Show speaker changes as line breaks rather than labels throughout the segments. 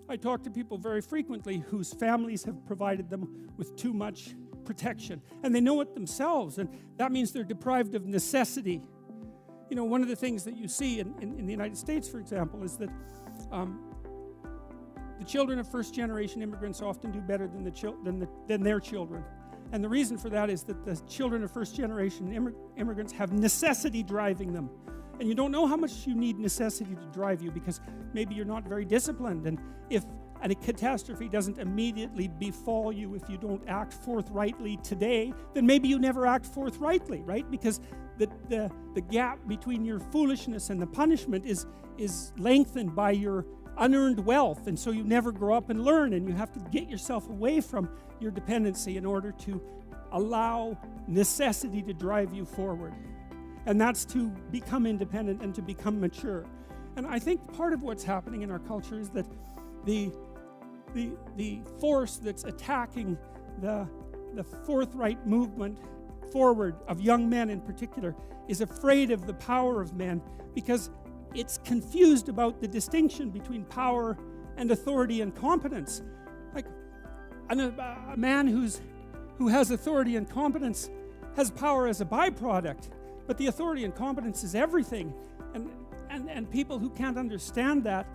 I talk to people very frequently whose families have provided them with too much protection, and they know it themselves, and that means they're deprived of necessity. You know, one of the things that you see in the United States, for example, is that the children of first-generation immigrants often do better than their children. And the reason for that is that the children of first-generation immigrants have necessity driving them. And you don't know how much you need necessity to drive you, because maybe you're not very disciplined. And if a catastrophe doesn't immediately befall you if you don't act forthrightly today, then maybe you never act forthrightly, right? Because the gap between your foolishness and the punishment is lengthened by your unearned wealth, and so you never grow up and learn, and you have to get yourself away from your dependency in order to allow necessity to drive you forward. And that's to become independent and to become mature. And I think part of what's happening in our culture is that the force that's attacking the forthright movement forward of young men in particular is afraid of the power of men, because it's confused about the distinction between power and authority and competence. Like a man who has authority and competence has power as a byproduct, but the authority and competence is everything. And people who can't understand that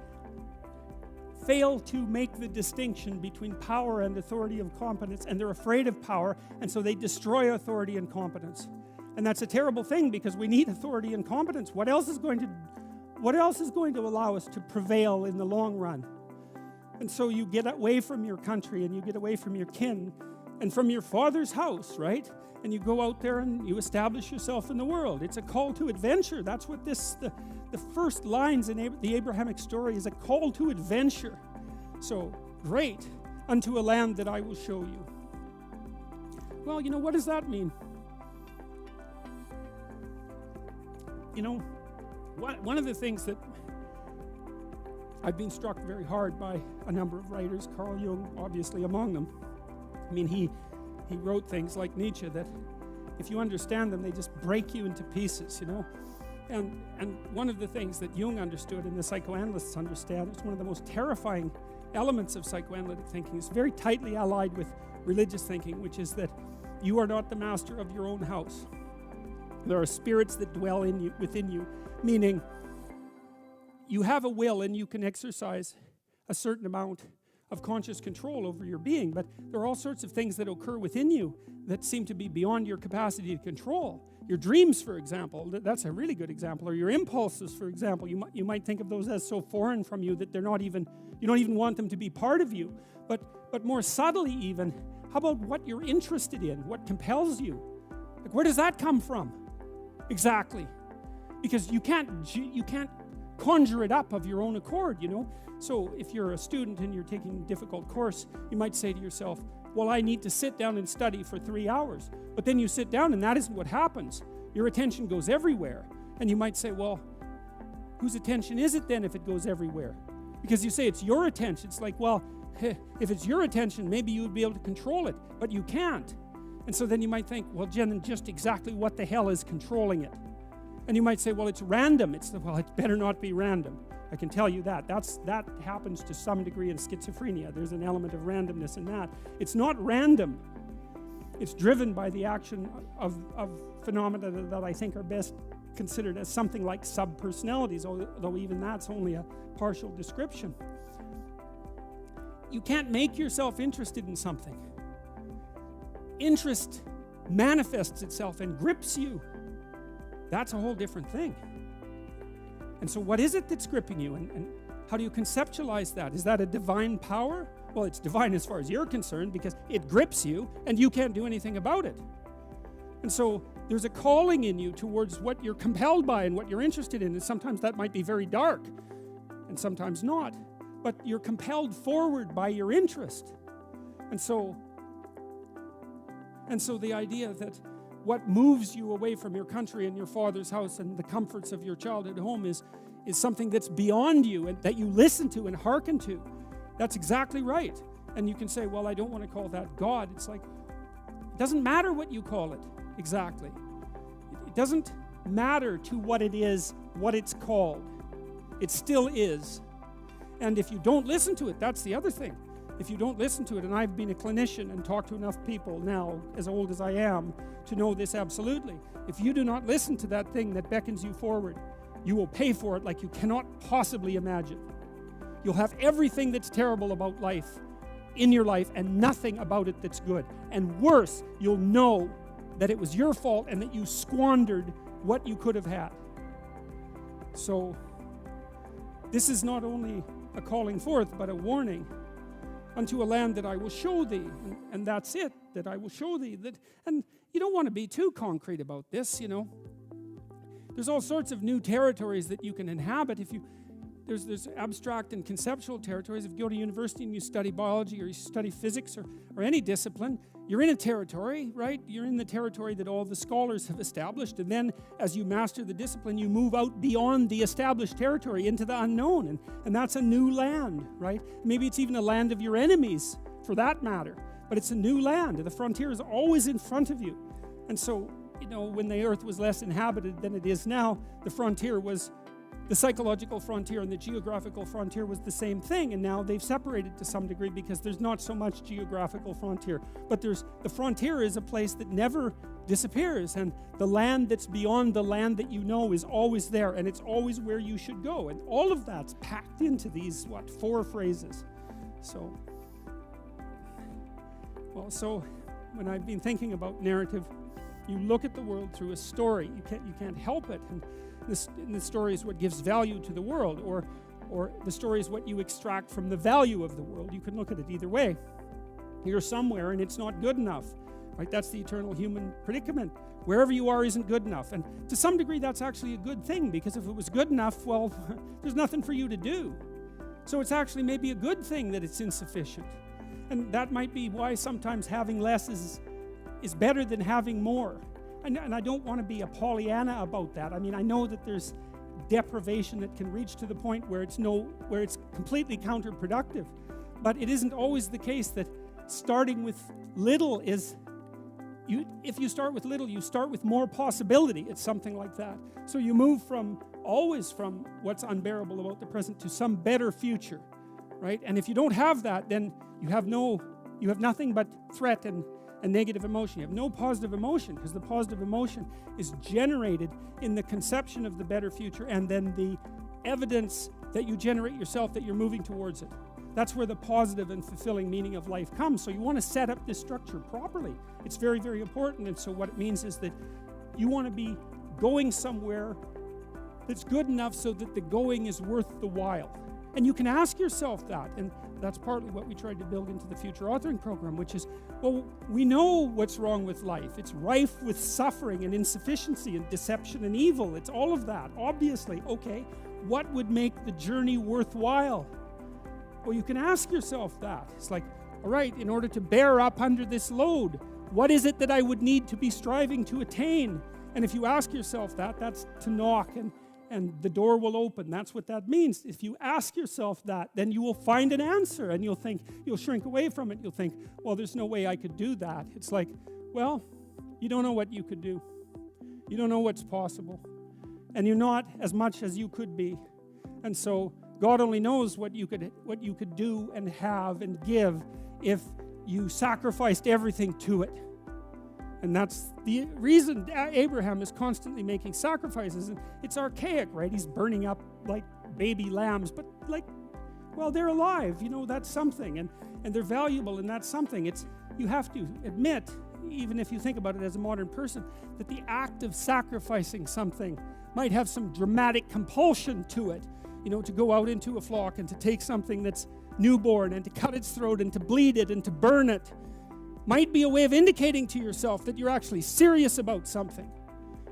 fail to make the distinction between power and authority and competence, and they're afraid of power, and so they destroy authority and competence. And that's a terrible thing, because we need authority and competence. What else is going to allow us to prevail in the long run? And so you get away from your country, and you get away from your kin and from your father's house, right? And you go out there and you establish yourself in the world. It's a call to adventure. That's what the first lines in the Abrahamic story is, a call to adventure. So, great, unto a land that I will show you. Well, you know, what does that mean? You know, one of the things that I've been struck very hard by a number of writers, Carl Jung obviously among them. I mean, he wrote things like Nietzsche that if you understand them, they just break you into pieces, you know. And one of the things that Jung understood and the psychoanalysts understand, it's one of the most terrifying elements of psychoanalytic thinking, is very tightly allied with religious thinking, which is that you are not the master of your own house. There are spirits that dwell within you, meaning you have a will and you can exercise a certain amount of conscious control over your being, but there are all sorts of things that occur within you that seem to be beyond your capacity to control. Your dreams, for example, that's a really good example, or your impulses, for example. You might think of those as so foreign from you that you don't even want them to be part of you. But more subtly even, how about what you're interested in, what compels you? Like, where does that come from? Exactly. Because you can't conjure it up of your own accord, you know. So if you're a student and you're taking a difficult course, you might say to yourself, well, I need to sit down and study for 3 hours. But then you sit down and that isn't what happens. Your attention goes everywhere. And you might say, well, whose attention is it then if it goes everywhere? Because you say it's your attention. It's like, well, if it's your attention, maybe you would be able to control it, but you can't. And so then you might think, well, Jen, just exactly what the hell is controlling it? And you might say, well, it's random. Well, it better not be random. I can tell you that. That happens to some degree in schizophrenia. There's an element of randomness in that. It's not random. It's driven by the action of phenomena that I think are best considered as something like subpersonalities, although even that's only a partial description. You can't make yourself interested in something. Interest manifests itself and grips you. That's a whole different thing. And so what is it that's gripping you, and how do you conceptualize that? Is that a divine power? Well, it's divine as far as you're concerned, because it grips you and you can't do anything about it. And so there's a calling in you towards what you're compelled by and what you're interested in, and sometimes that might be very dark and sometimes not, but you're compelled forward by your interest. And so the idea that what moves you away from your country and your father's house and the comforts of your childhood home is something that's beyond you and that you listen to and hearken to. That's exactly right. And you can say, well, I don't want to call that God. It's like, it doesn't matter what you call it exactly. It doesn't matter to what it is, what it's called. It still is. And if you don't listen to it, that's the other thing. If you don't listen to it, and I've been a clinician and talked to enough people now, as old as I am, to know this absolutely. If you do not listen to that thing that beckons you forward, you will pay for it like you cannot possibly imagine. You'll have everything that's terrible about life in your life and nothing about it that's good. And worse, you'll know that it was your fault and that you squandered what you could have had. So, this is not only a calling forth, but a warning. Unto a land that I will show thee. And that's it, that I will show thee. And you don't want to be too concrete about this, There's all sorts of new territories that you can inhabit. There's abstract and conceptual territories. If you go to university and you study biology or you study physics or any discipline, you're in a territory, right? You're in the territory that all the scholars have established. And then as you master the discipline, you move out beyond the established territory into the unknown. And that's a new land, right? Maybe it's even a land of your enemies, for that matter. But it's a new land. The frontier is always in front of you. And so, when the earth was less inhabited than it is now, the frontier was the psychological frontier, and the geographical frontier was the same thing, and now they've separated to some degree because there's not so much geographical frontier. But the frontier is a place that never disappears, and the land that's beyond the land that you know is always there, and it's always where you should go. And all of that's packed into these, 4 phrases. So when I've been thinking about narrative, you look at the world through a story. You can't help it. And the story is what gives value to the world, or the story is what you extract from the value of the world. You can look at it either way. You're somewhere and it's not good enough, right? That's the eternal human predicament. Wherever you are isn't good enough. And to some degree, that's actually a good thing, because if it was good enough, well, there's nothing for you to do. So it's actually maybe a good thing that it's insufficient. And that might be why sometimes having less is better than having more. And I don't want to be a Pollyanna about that. I mean, I know that there's deprivation that can reach to the point where it's completely counterproductive. But it isn't always the case that starting with little is... If you start with little, you start with more possibility. It's something like that. So you move always from what's unbearable about the present to some better future, right? And if you don't have that, then you have nothing but threat and negative emotion. You have no positive emotion, because the positive emotion is generated in the conception of the better future and then the evidence that you generate yourself that you're moving towards it. That's where the positive and fulfilling meaning of life comes. So you want to set up this structure properly. It's very, very important. And so what it means is that you want to be going somewhere that's good enough so that the going is worth the while. And you can ask yourself that. And that's partly what we tried to build into the future authoring program, which is, well, we know what's wrong with life. It's rife with suffering and insufficiency and deception and evil. It's all of that, obviously. Okay, what would make the journey worthwhile? Well, you can ask yourself that. It's like, all right, in order to bear up under this load, what is it that I would need to be striving to attain? And if you ask yourself that, that's to knock, and the door will open. That's what that means. If you ask yourself that, then you will find an answer, and you'll shrink away from it. You'll think, well, there's no way I could do that. It's like, well, you don't know what you could do. You don't know what's possible. And you're not as much as you could be. And so God only knows what you could do and have and give if you sacrificed everything to it. And that's the reason Abraham is constantly making sacrifices. And it's archaic, right? He's burning up like baby lambs, but well, they're alive, that's something. And they're valuable, and that's something. You have to admit, even if you think about it as a modern person, that the act of sacrificing something might have some dramatic compulsion to it. To go out into a flock and to take something that's newborn and to cut its throat and to bleed it and to burn it might be a way of indicating to yourself that you're actually serious about something.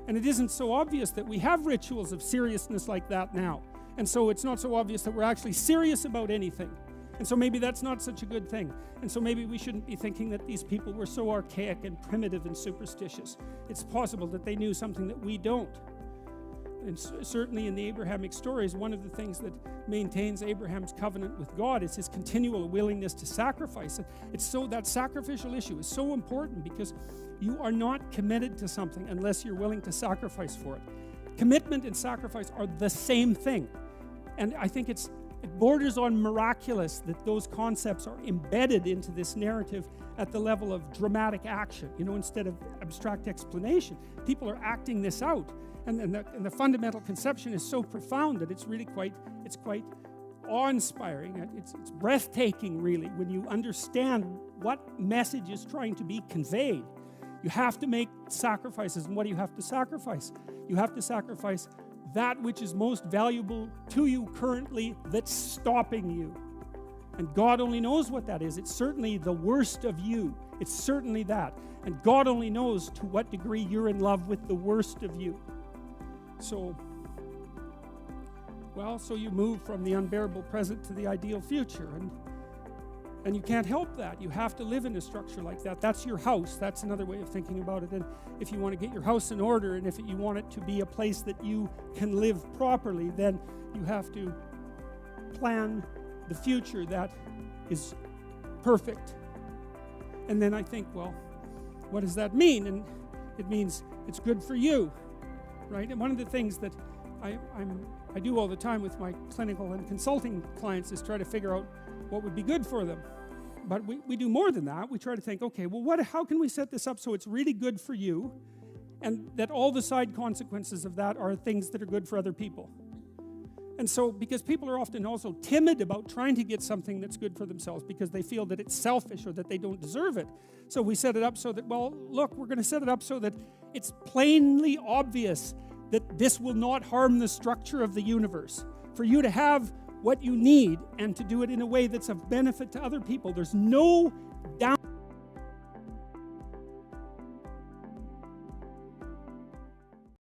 And it isn't so obvious that we have rituals of seriousness like that now. And so it's not so obvious that we're actually serious about anything. And so maybe that's not such a good thing. And so maybe we shouldn't be thinking that these people were so archaic and primitive and superstitious. It's possible that they knew something that we don't. And certainly in the Abrahamic stories, one of the things that maintains Abraham's covenant with God is his continual willingness to sacrifice. And that sacrificial issue is so important, because you are not committed to something unless you're willing to sacrifice for it. Commitment and sacrifice are the same thing. And I think it's it borders on miraculous that those concepts are embedded into this narrative at the level of dramatic action, instead of abstract explanation. People are acting this out. And the fundamental conception is so profound that it's quite awe-inspiring. It's breathtaking, really, when you understand what message is trying to be conveyed. You have to make sacrifices. And what do you have to sacrifice? You have to sacrifice that which is most valuable to you currently that's stopping you. And God only knows what that is. It's certainly the worst of you. It's certainly that. And God only knows to what degree you're in love with the worst of you. So you move from the unbearable present to the ideal future. And you can't help that. You have to live in a structure like that. That's your house. That's another way of thinking about it. And if you want to get your house in order, and if you want it to be a place that you can live properly, then you have to plan the future that is perfect. And then I think, well, what does that mean? And it means it's good for you, right? And one of the things that I do all the time with my clinical and consulting clients is try to figure out what would be good for them. But we do more than that. We try to think, okay, well, how can we set this up so it's really good for you, and that all the side consequences of that are things that are good for other people? And so, because people are often also timid about trying to get something that's good for themselves because they feel that it's selfish or that they don't deserve it. So we set it up so that, well, look, we're going to set it up so that it's plainly obvious that this will not harm the structure of the universe. For you to have what you need and to do it in a way that's of benefit to other people. There's no